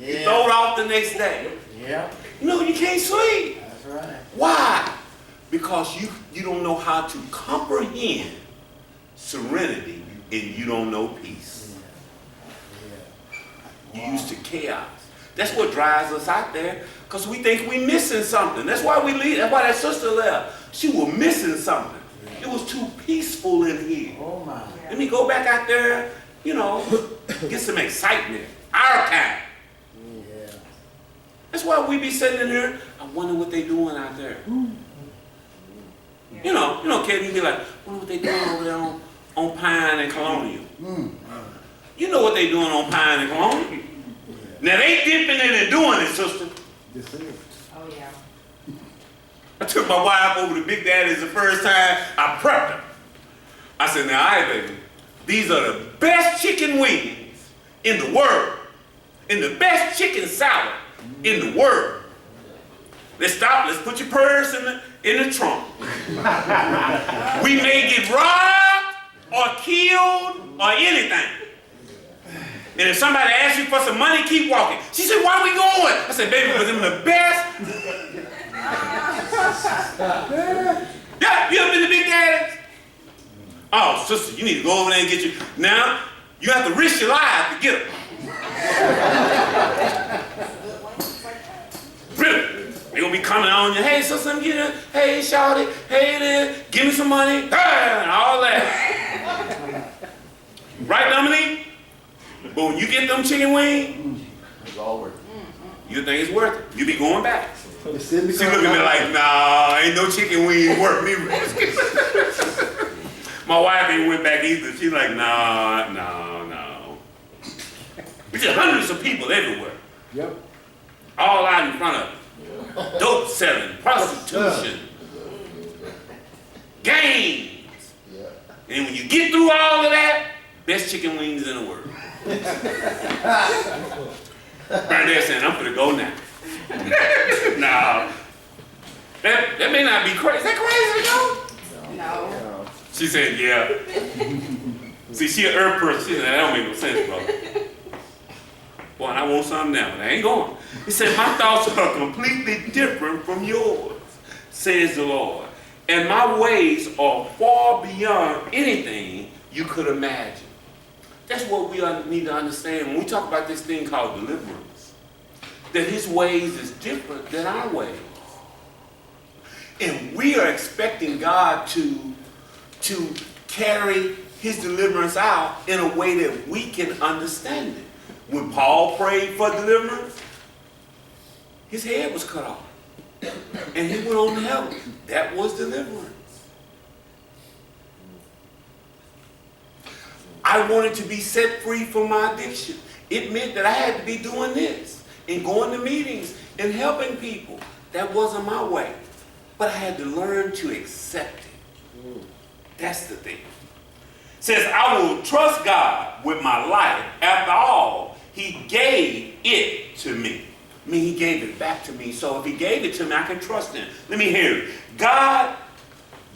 You throw it off the next day. Yeah. You know, you can't sleep. That's right. Why? Because you don't know how to comprehend serenity and you don't know peace. Yeah. You're used to chaos. That's what drives us out there, because we think we're missing something. That's why we leave. That's why that sister left. She was missing something. It was too peaceful in here. Oh my. Let me go back out there, you know, get some excitement. Our kind. Yeah. That's why we be sitting in here. I wonder what they doing out there. You know, kid, you be like, wonder what they doing over there on Pine and Colonial. You know what they doing on Pine and Colonial. Now they dipping in and doing it, sister. Oh yeah. I took my wife over to Big Daddy's the first time. I prepped her. I said, now, all right, baby, these are the best chicken wings in the world, and the best chicken salad in the world. Let's stop. Let's put your purse in the trunk. We may get robbed or killed or anything. And if somebody asks you for some money, keep walking. She said, why are we going? I said, baby, because them the best. Yeah, you ever been to Big Daddy's? Oh, sister, you need to go over there and get you. Now, you have to risk your life to get them. Really? They're going to be coming on you. Hey, sister, I'm getting it. Hey, shawty. Hey, there. Give me some money. And all that. Right, Dominique? But when you get them chicken wings, It's all worth it. you think it's worth it. You be going back. She She look at me like, nah, ain't no chicken wings worth me risking. My wife ain't went back either. She's like, no. We just hundreds of people everywhere. Yep. All out in front of us. Dope selling, prostitution, gangs. Yeah. And when you get through all of that, best chicken wings in the world. Bernadette saying, I'm gonna go now. No. That may not be crazy. Is that crazy to go? No. She said, yeah. See, she an herb person. She said, that don't make no sense, brother. Boy, and I want something now, but I ain't going. He said, my thoughts are completely different from yours, says the Lord. And my ways are far beyond anything you could imagine. That's what we need to understand when we talk about this thing called deliverance. That his ways is different than our ways. And we are expecting God to carry his deliverance out in a way that we can understand it. When Paul prayed for deliverance, his head was cut off. And he went on to heaven. That was deliverance. I wanted to be set free from my addiction. It meant that I had to be doing this and going to meetings and helping people. That wasn't my way. But I had to learn to accept it. That's the thing. It says, I will trust God with my life. After all, he gave it to me. I mean, he gave it back to me. So if he gave it to me, I can trust him. Let me hear it. God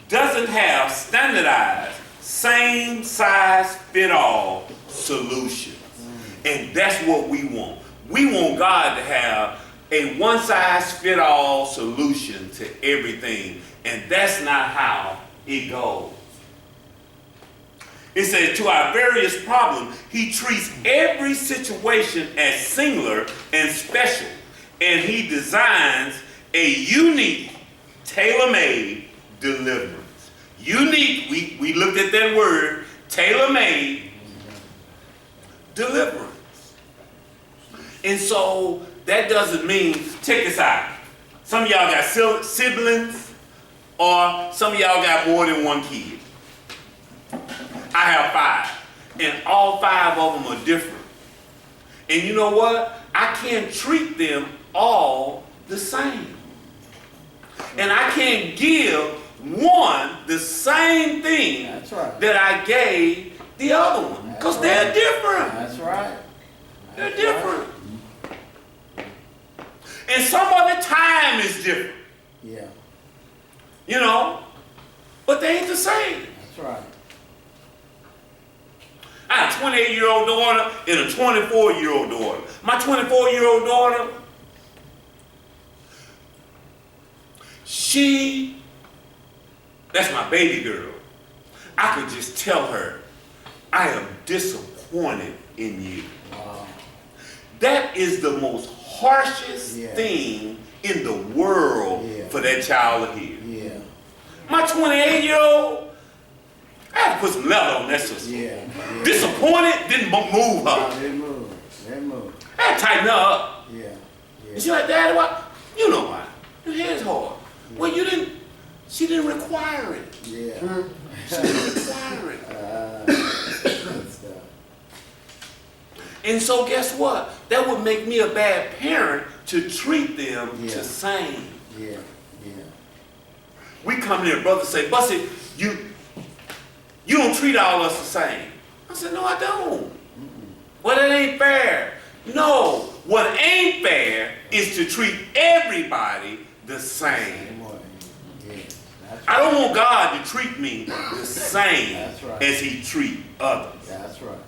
doesn't have standardized, same size fit all solutions. And that's what we want. We want God to have a one size fit all solution to everything. And that's not how it goes. It says, to our various problems, he treats every situation as singular and special. And he designs a unique, tailor-made deliverance. Unique, we looked at that word, tailor-made deliverance. And so that doesn't mean, check this out. Some of y'all got siblings, or some of y'all got more than one kid. I have 5, and all 5 of them are different. And you know what? I can't treat them all the same. And I can't give one the same thing That's right. that I gave the other one. Because they're different. That's right. They're different. And some of the time is different. Yeah. You know? But they ain't the same. That's right. I I have a 28-year-old daughter and a 24-year-old daughter. My 24-year-old daughter, that's my baby girl. I could just tell her, I am disappointed in you. Wow. That is the most harshest thing in the world for that child to hear. Yeah. My 28-year-old, I had to put some leather on that sister. Yeah. Disappointed, didn't move her. No, they move. They move. I had to tighten her up. Yeah. And she like, Daddy, why? You know why. Your hair's hard. Well, she didn't require it. Yeah. She didn't require it. Good stuff. And so guess what? That would make me a bad parent to treat them the same. Yeah. Yeah. We come here, brother say, Bussy, you don't treat all of us the same. I said, no, I don't. Well, that ain't fair. No, what ain't fair is to treat everybody the same. I don't want God to treat me the same as he treat others. That's right.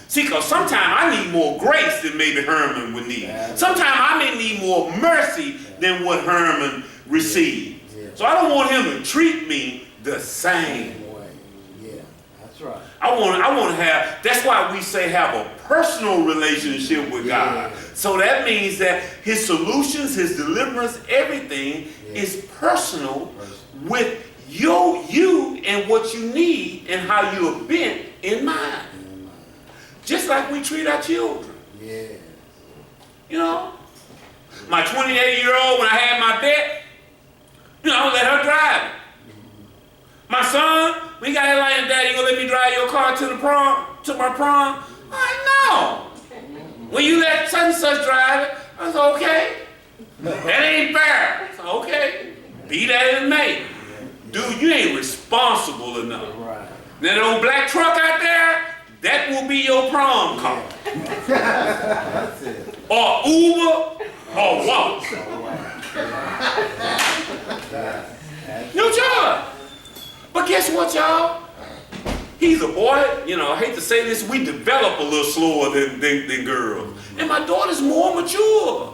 See, because sometimes I need more grace than maybe Herman would need. Sometimes I may need more mercy than what Herman received. So I don't want him to treat me the same. Yeah, that's right. I want to have, that's why we say have a personal relationship with God. So that means that his solutions, his deliverance, everything is personal with you and what you need and how you're bent in mind. Just like we treat our children. Yeah. You know? My 28-year-old, when I had my bet, I let her drive it. My son, we got it like, Daddy, you gonna let me drive your car to the prom, to my prom? I know. When you let such and such drive it, I said, okay. That ain't fair. I said, okay. Be that as it may. Dude, you ain't responsible enough. Right. That old black truck out there, that will be your prom car. That's it. Or Uber, or what? No job. But guess what, y'all? He's a boy. I hate to say this, we develop a little slower than girls. And my daughter's more mature.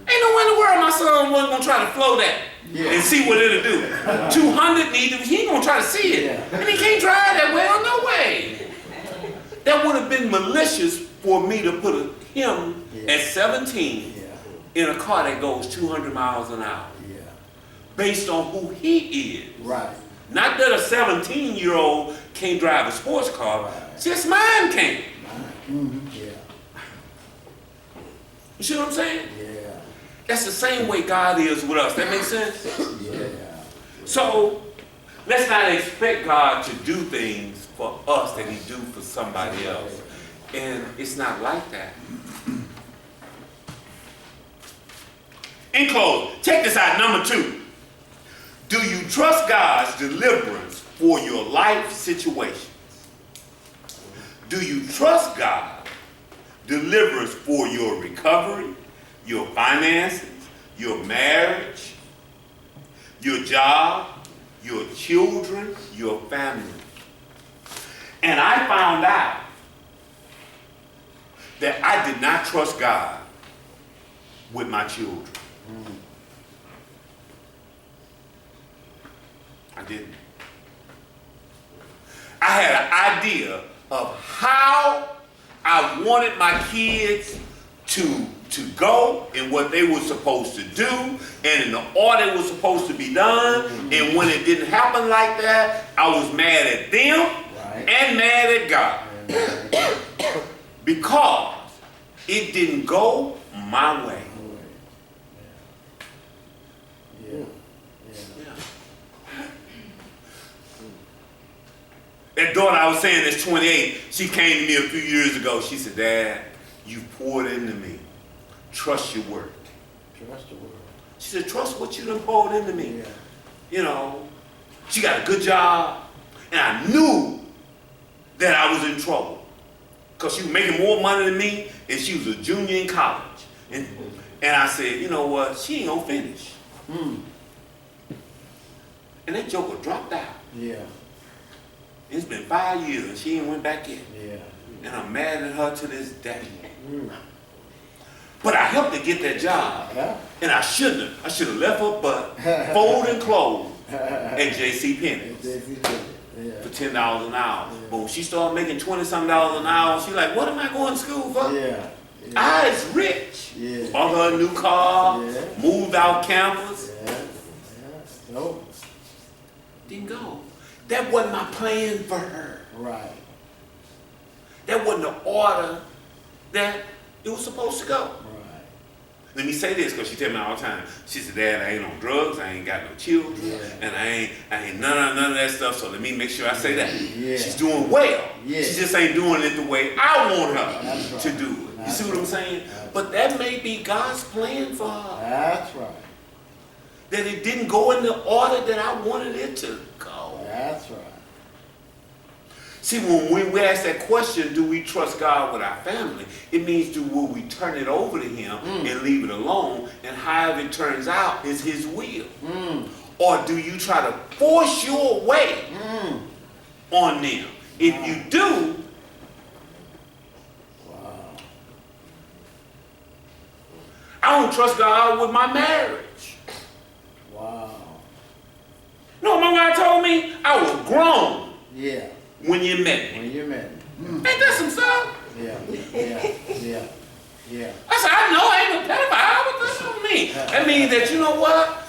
Ain't no way in the world my son wasn't going to try to flow that and see what it'll do. 200, he ain't going to try to see it. And he can't drive that well, no way. That would have been malicious for me to put him at 17 in a car that goes 200 miles an hour. Based on who he is. Right. Not that a 17-year-old can't drive a sports car, just mine can't. Yeah. You see what I'm saying? Yeah. That's the same way God is with us. That makes sense? Yeah. So, let's not expect God to do things for us that he do for somebody else. And it's not like that. In closing, check this out, number 2. Do you trust God's deliverance for your life situations? Do you trust God's deliverance for your recovery, your finances, your marriage, your job, your children, your family? And I found out that I did not trust God with my children. I didn't. I had an idea of how I wanted my kids to go and what they were supposed to do and in the order it was supposed to be done. And when it didn't happen like that, I was mad at them and mad at God because it didn't go my way. That daughter I was saying that's 28, she came to me a few years ago. She said, Dad, you poured into me. Trust your word. Trust the word. She said, trust what you done poured into me. She got a good job. And I knew that I was in trouble. Because she was making more money than me and she was a junior in college. And I said, you know what? She ain't gonna finish. And that joker dropped out. Yeah. It's been 5 years and she ain't went back in. Yeah. And I'm mad at her to this day. Mm. But I helped her get that job. Yeah. And I shouldn't have. I should have left her butt folding clothes at J.C. Penney's Yeah. for $10 an hour. But when she started making $20-something an hour, she like, what am I going to school for? Yeah. I is rich. Yeah. Bought her a new car, Yeah. moved out campus, Yeah. Yeah. No. didn't go. That wasn't my plan for her. Right. That wasn't the order that it was supposed to go. Right. Let me say this, because she tell me all the time. She said, Dad, I ain't on drugs, I ain't got no children, Yeah. and I ain't none of that stuff, so let me make sure I say that. Yeah. She's doing well. Yeah. She just ain't doing it the way I want her That's right. to do it. You see what I'm saying? That's But that may be God's plan for her. That's right. That it didn't go in the order that I wanted it to go. That's right. See, when we ask that question, do we trust God with our family? It means will we turn it over to Him and leave it alone, and however it turns out is His will? Or do you try to force your way on them? If you do, Wow. I don't trust God with my marriage. Wow. You know what my wife told me? I was grown Yeah. when you met me. When you met me. Ain't that some stuff? Yeah. Yeah. Yeah. Yeah. I said, I know I ain't no pedophile. What does that mean? That means that, you know what?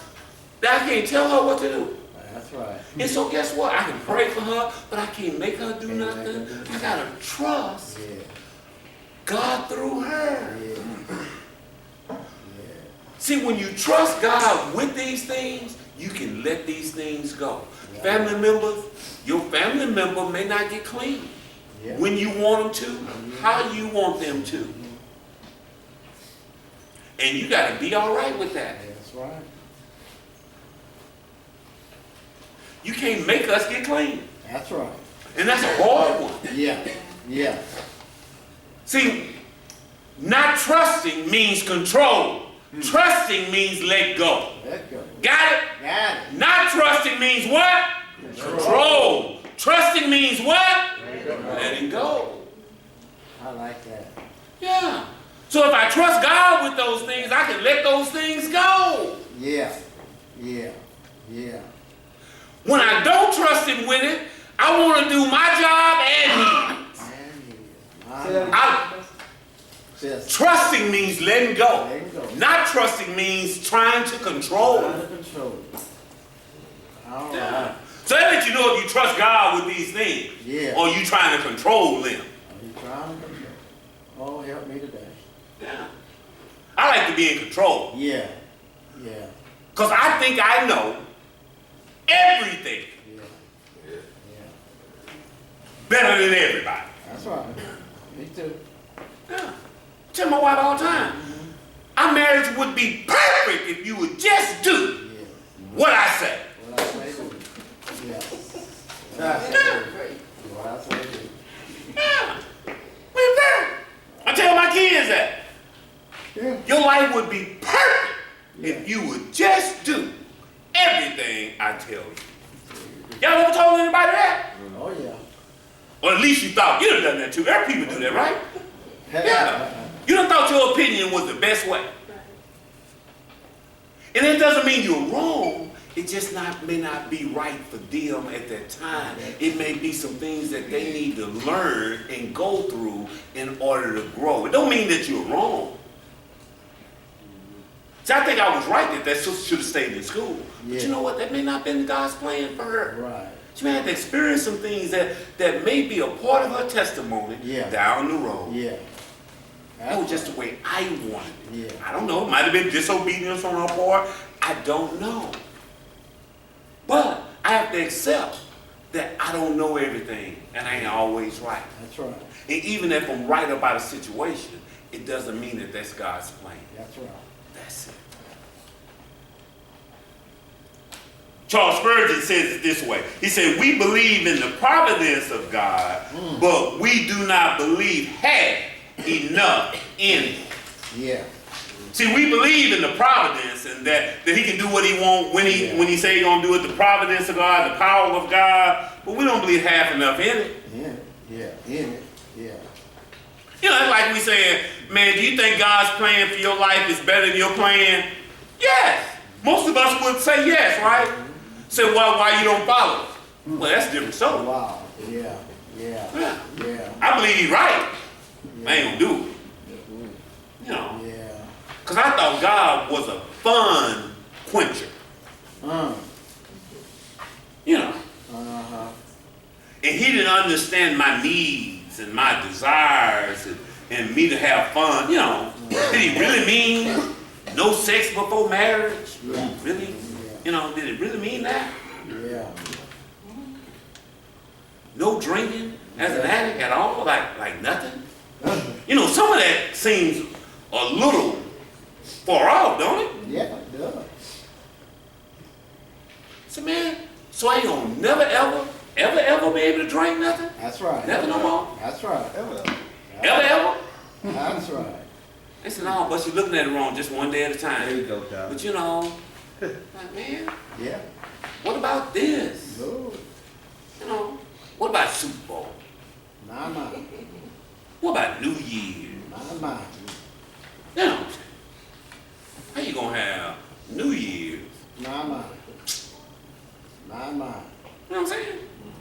That I can't tell her what to do. That's right. And so guess what? I can pray for her, but I can't make her do Can't make her nothing. do I gotta trust Yeah. God through her. Yeah. Yeah. See, when you trust God with these things, you can let these things go. Yeah. Family members, your family member may not get clean Yeah. when you want them to, how you want them to. And you gotta be all right with that. That's right. You can't make us get clean. That's right. And that's a hard one. Yeah. Yeah. See, not trusting means control. Trusting means let go. Let go. Got it? Got it. Not trusting means what? Control. Trusting means what? Letting go. I like that. Yeah. So if I trust God with those things, I can let those things go. Yeah. Yeah. Yeah. When I don't trust Him with it, I want to do my job and His. Says Trusting means letting go. letting go. Not trusting means trying to control. Under control. All Yeah. right. So that lets you know if you trust God with these things, Yeah. or you trying to control them. Are you trying to control? Oh, help me today. Yeah. I like to be in control, Yeah. Yeah. because I think I know everything Yeah. Yeah. better than everybody. That's right. Me too. Yeah. Tell my wife all the time, our marriage would be perfect if you would just do Yeah. what I say. What I say do. Yeah. What I say Yeah. do. What I say do. Yeah. We're perfect. I tell my kids that. Yeah. Your life would be perfect if you would just do everything I tell you. Y'all ever told anybody that? Oh yeah. Or at least you thought. You done done that too. Every people do that, right? Yeah. You done thought your opinion was the best way. And it doesn't mean you're wrong. It just may not be right for them at that time. It may be some things that they need to learn and go through in order to grow. It don't mean that you're wrong. See, I think I was right that sister should have stayed in school. But Yeah. you know what? That may not have been God's plan for her. Right. She may have to experience some things that may be a part of her testimony Yeah. down the road. Yeah. That was just the way I wanted it. Yeah. I don't know. It might have been disobedience on her part. I don't know. But I have to accept that I don't know everything and I ain't always right. That's right. And even if I'm right about a situation, it doesn't mean that that's God's plan. That's right. That's it. Charles Spurgeon says it this way. He said, we believe in the providence of God, but we do not believe half enough in it. Yeah. See, we believe in the providence and that He can do what He wants when He say He's gonna do it, the providence of God, the power of God, but we don't believe half enough in it. Yeah. Yeah. In it. Yeah. You know, it's like we saying, man, do you think God's plan for your life is better than your plan? Yes. Most of us would say yes, right? Say, well, why you don't follow? Well, that's a different story. Wow. Yeah. I believe he's right. I ain't gonna do it. You know. Yeah. Because I thought God was a fun quencher. You know. And he didn't understand my needs and my desires and me to have fun. You know. Did he really mean no sex before marriage? Yeah. Really? You know, did it really mean that? Yeah. No drinking as an addict at all? Like nothing? You know, some of that seems a little far off, don't it? Yeah, it does. So man, so I ain't gonna never ever be able to drink nothing? That's right. Never no more? That's right. Ever? That's right. They said, no, but you're looking at it wrong just one day at a time. There you go, Doc. But you know, like, man, Yeah. what about this? No. You know, what about Super Bowl? My. What about New Year? My. You know, how you gonna have New Year's? My. You know what I'm saying?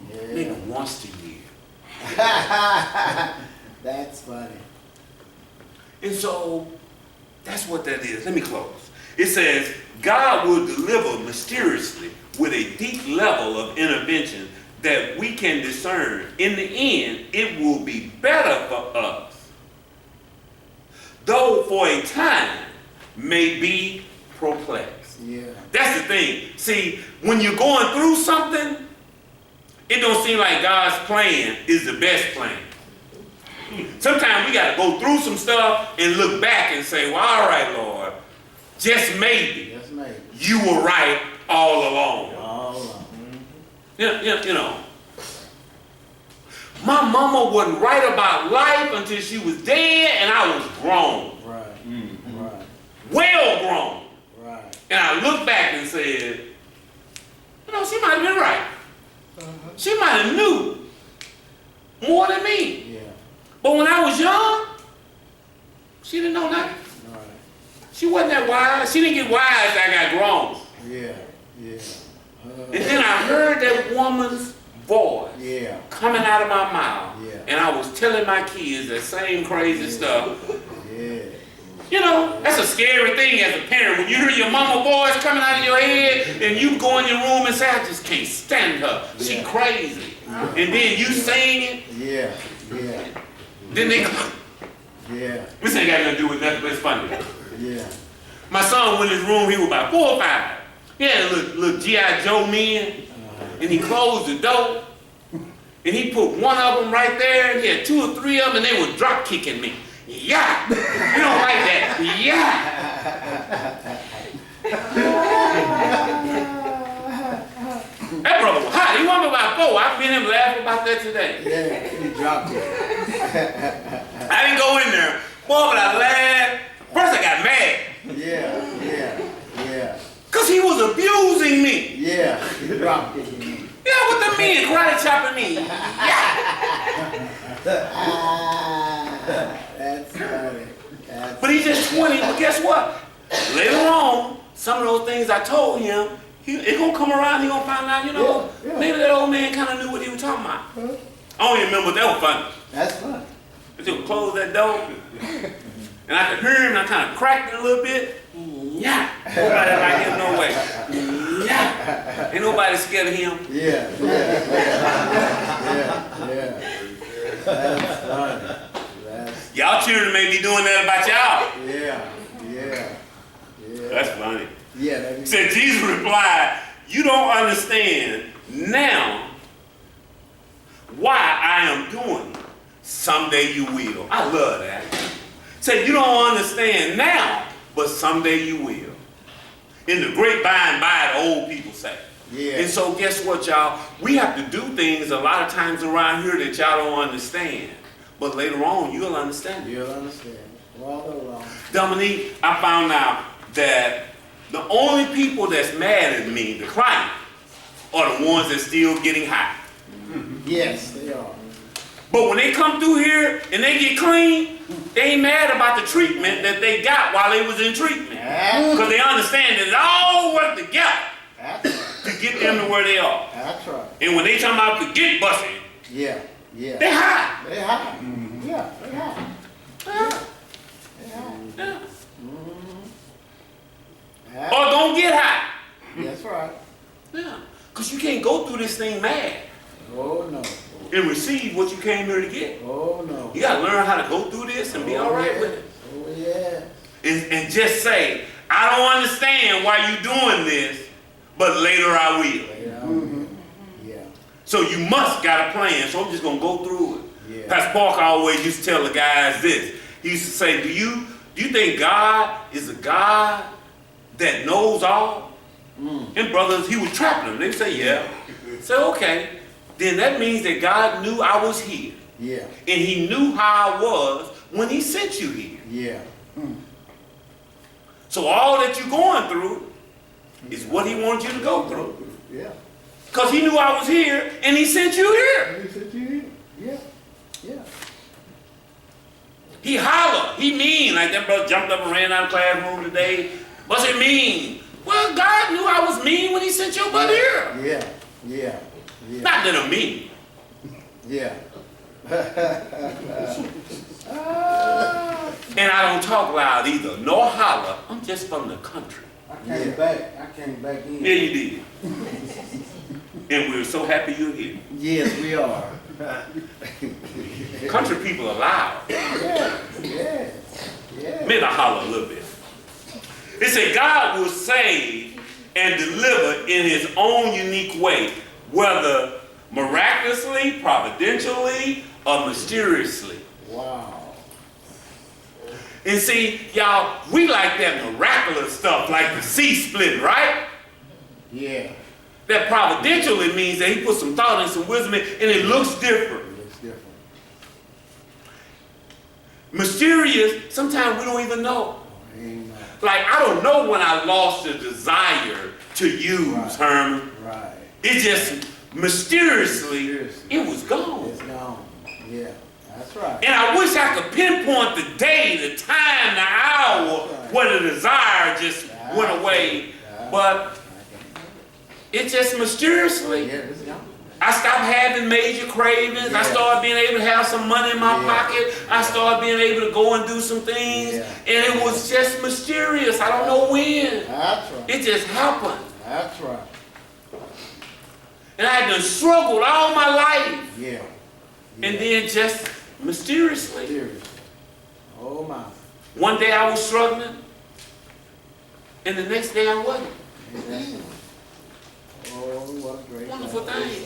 Yeah. Nigga once a year. That's funny. And so, that's what that is. Let me close. It says, God will deliver mysteriously with a deep level of intervention that we can discern. In the end, it will be better for us, though for a time may be perplexed. Yeah. That's the thing. See, when you're going through something, it don't seem like God's plan is the best plan. Sometimes we got to go through some stuff and look back and say, well, all right, Lord, just maybe Just maybe. you were right all along. All along. You know, my mama wasn't right about life until she was dead and I was grown, Right. Right. well grown. Right. And I look back and said, you know, she might have been right. She might have knew more than me. Yeah. But when I was young, she didn't know nothing. Right. She wasn't that wise. She didn't get wise till I got grown. Yeah. Yeah. And then I heard that woman's voice Yeah. coming out of my mouth. Yeah. And I was telling my kids that same crazy stuff. Yeah. You know, that's a scary thing as a parent. When you hear your mama voice coming out of your head and you go in your room and say, I just can't stand her. She Yeah. crazy. And then you sing it. Yeah. Yeah. Then they Yeah. this ain't got nothing to do with nothing, but it's funny. Yeah. My son went in his room, he was about 4 or 5. He had a little G.I. Joe men, and he closed the door, and he put one of them right there, and he had 2 or 3 of them, and they were drop kicking me. Yeah! You don't like that. Yeah! That brother was hot. He wasn't about 4. I've been him laughing about that today. Yeah. He dropped it. I didn't go in there. Boy, but I laughed. First I got mad. Yeah. Yeah. Yeah. Because he was abusing me. Yeah. He dropped it. Yeah, what the men karate chopping me. Yeah. That's funny. That's But he's just 20. But guess what? Later on, some of those things I told him, it gonna come around. He gonna find out. You know, Yeah, yeah. maybe that old man kind of knew what he was talking about. I don't even remember what that was funny. That's fun. But he would close that door, and I could hear him. And I kind of cracked it a little bit. Yeah. Nobody like him no way. Yeah. Ain't nobody scared of him. Yeah. Yeah. That's funny. That's Y'all children may be doing that about y'all. yeah. That's funny. Yeah. That Said Jesus replied, you don't understand now why I am doing it. Someday you will. I love that. Said you don't understand now, but someday you will. In the great by and by, the old people say. Yeah. And so guess what, y'all? We have to do things a lot of times around here that y'all don't understand. But later on, you'll understand it. You'll understand. Well. Dominique, I found out that the only people that's mad at me, the clients, are the ones that's still getting high. Yes, they are. But when they come through here and they get clean, they ain't mad about the treatment that they got while they was in treatment. Because they understand that it all worked together to get them to where they are. That's right. And when they talking about to get busted, Yeah, yeah. they high. They high. Yeah, they high. Yeah. They high. Yeah. Yeah. Or don't get high. That's right. Yeah. Because you can't go through this thing mad Oh no. and receive what you came here to get. Oh no. You got to learn how to go through this and be all right with it. Oh yeah. And just say, I don't understand why you doing this, but later I will. Yeah. So you must got a plan, so I'm just going to go through it. Yeah. Pastor Parker always used to tell the guys this. He used to say, do you think God is a God that knows all? And brothers, he would trap them. They would say, yeah. Say, okay. Then that means that God knew I was here. Yeah. And he knew how I was when he sent you here. Yeah. So all that you're going through is what he wanted you to go through. Yeah. Because he knew I was here and he sent you here. He said you. Yeah. Yeah. He hollered. He mean. Like that brother jumped up and ran out of the classroom today. What's it mean? Well, God knew I was mean when he sent your butt here. Yeah. Yeah. Yeah. Not that I'm mean. Yeah. And I don't talk loud either, nor holler. I'm just from the country. I came back in. Yeah, you did. And we're so happy you're here. Yes, we are. Country people are loud. Yeah. Yeah. Yeah. Maybe I holler a little bit. It said God will save and deliver in his own unique way, whether miraculously, providentially, or mysteriously. Wow. And see, y'all, we like that miraculous stuff, like the sea split, right? Yeah. That providentially means that he put some thought and some wisdom in, and it looks different. It looks different. Mysterious, sometimes we don't even know. Amen. Like, I don't know when I lost the desire to use, Right. Herman. Right. It just mysteriously, Mysteriously. it was gone. It's gone. Yeah. That's right. And I wish I could pinpoint the day, the time, the hour where the desire just went away. But it just mysteriously, Yeah, it's gone. I stopped having major cravings. I Yeah. started being able to have some money in my Yeah. pocket. I started being able to go and do some things. Yeah. And it was just mysterious. I don't know when. That's right. It just happened. That's right. And I had to struggle all my life. Yeah. And then just mysteriously. Seriously. Oh my. One day I was struggling. And the next day I wasn't. Amen. Oh, what a great Wonderful God. thing.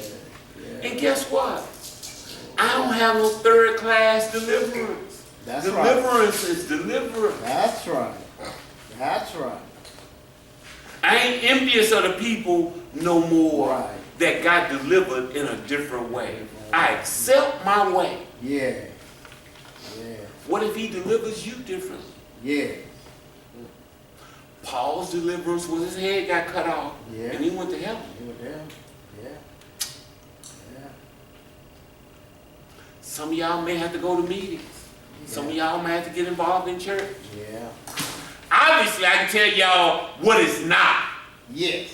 Yeah. And guess what? I don't have no third class deliverance. That's right. Deliverance is deliverance. That's right. That's right. I ain't envious of the people no more Right. that got delivered in a different way. I accept my way. Yeah. Yeah. What if he delivers you differently? Yeah. Paul's deliverance was his head got cut off Yeah. and he went to heaven. You were there. Yeah. Yeah. Some of y'all may have to go to meetings. Some of y'all may have to get involved in church. Yeah. Obviously, I can tell y'all what it's not. Yes.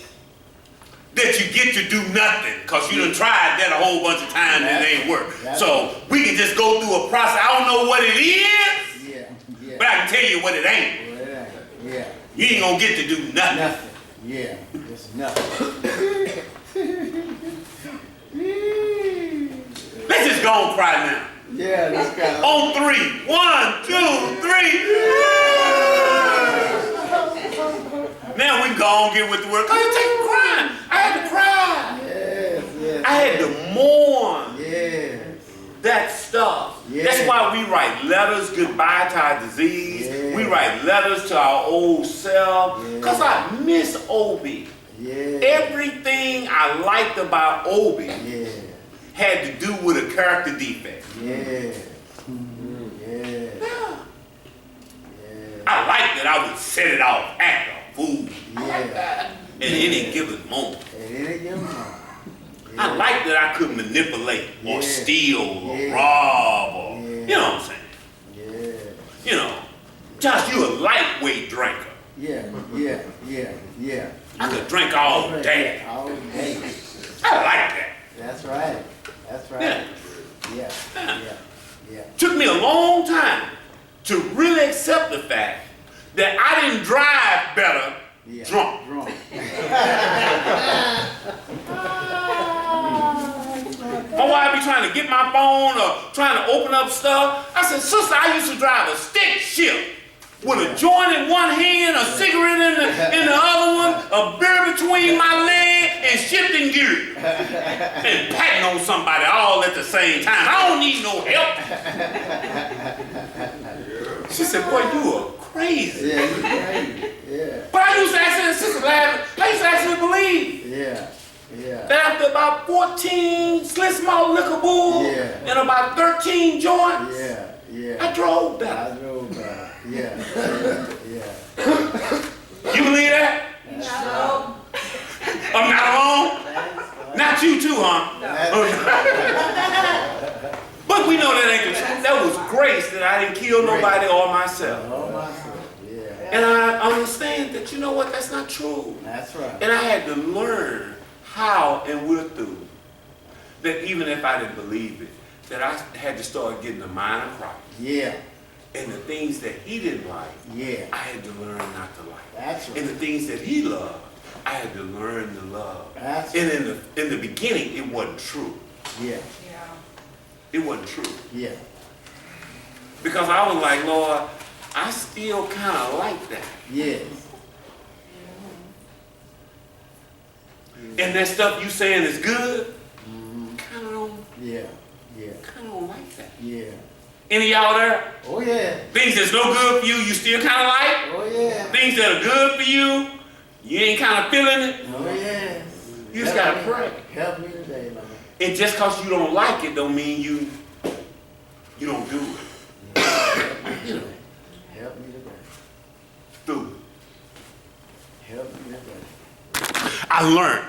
That you get to do nothing because you done tried that a whole bunch of times and it ain't work. That's So we can just go through a process. I don't know what it is, Yeah. Yeah. but I can tell you what it ain't. Well, it ain't. Yeah. You ain't gonna get to do nothing. Nothing. Yeah. It's nothing. Let's just go and cry now. Yeah, that's kind of. On 3. 1, 2, 3. Now we can go and get with the word. Cause it takes crying. I had to cry. Yes. Yes. I had to mourn Yes. that stuff. Yeah. That's why we write letters goodbye to our disease. Yeah. We write letters to our old self. Yeah. Because I miss Obi. Yeah. Everything I liked about Obi Yeah. had to do with a character defect. Yeah. Yeah. Yeah. Yeah. I liked that I would set it off, act a fool. Yeah. At any given moment. At any given moment. I like that I could manipulate or Yeah. steal or Yeah. rob or, Yeah. you know what I'm saying? Yeah. You know, Josh, you a lightweight drinker. Yeah. I could drink all day. All day. I like that. That's right. That's right. Yeah. Yeah. Took me a long time to really accept the fact that I didn't drive better Yeah. drunk. Drunk. My wife be trying to get my phone or trying to open up stuff. I said, sister, I used to drive a stick shift with a joint in one hand, a cigarette in the other one, a beer between my leg, and shifting gears. And patting on somebody all at the same time. I don't need no help. She said, boy, you are crazy. Yeah, you crazy. Yeah. But I used to actually, sister laughing, I used to actually believe Yeah. that after about 14 Sliss Malt Liquor Bull Yeah. and about 13 joints, Yeah. I drove better. I drove by. Yeah. You believe that? No. I'm not alone? Not you too, huh? But we know that ain't the truth. That was grace that I didn't kill nobody or myself. Oh, myself. Yeah. And I understand that, you know what, that's not true. That's right. And I had to learn how and where through that even if I didn't believe it, that I had to start getting the mind of Christ. Yeah. And the things that he didn't like, Yeah. I had to learn not to like. That's right. And the things that he loved, I had to learn to love. That's And in the beginning, it wasn't true. Yeah. It wasn't true. Yeah. Because I was like, Lord, I still kind of like that. Yes. And that stuff you saying is good, kind of Yeah. don't like that. Yeah. Any of y'all there? Oh yeah. Things that's no good for you, you still kind of like? Oh yeah. Things that are good for you, you ain't kind of feeling it? Oh yeah. You just gotta pray. Help me today, Lord. And just because you don't like it don't mean you don't do it. You know, Help me today. do it. Help me today. I learned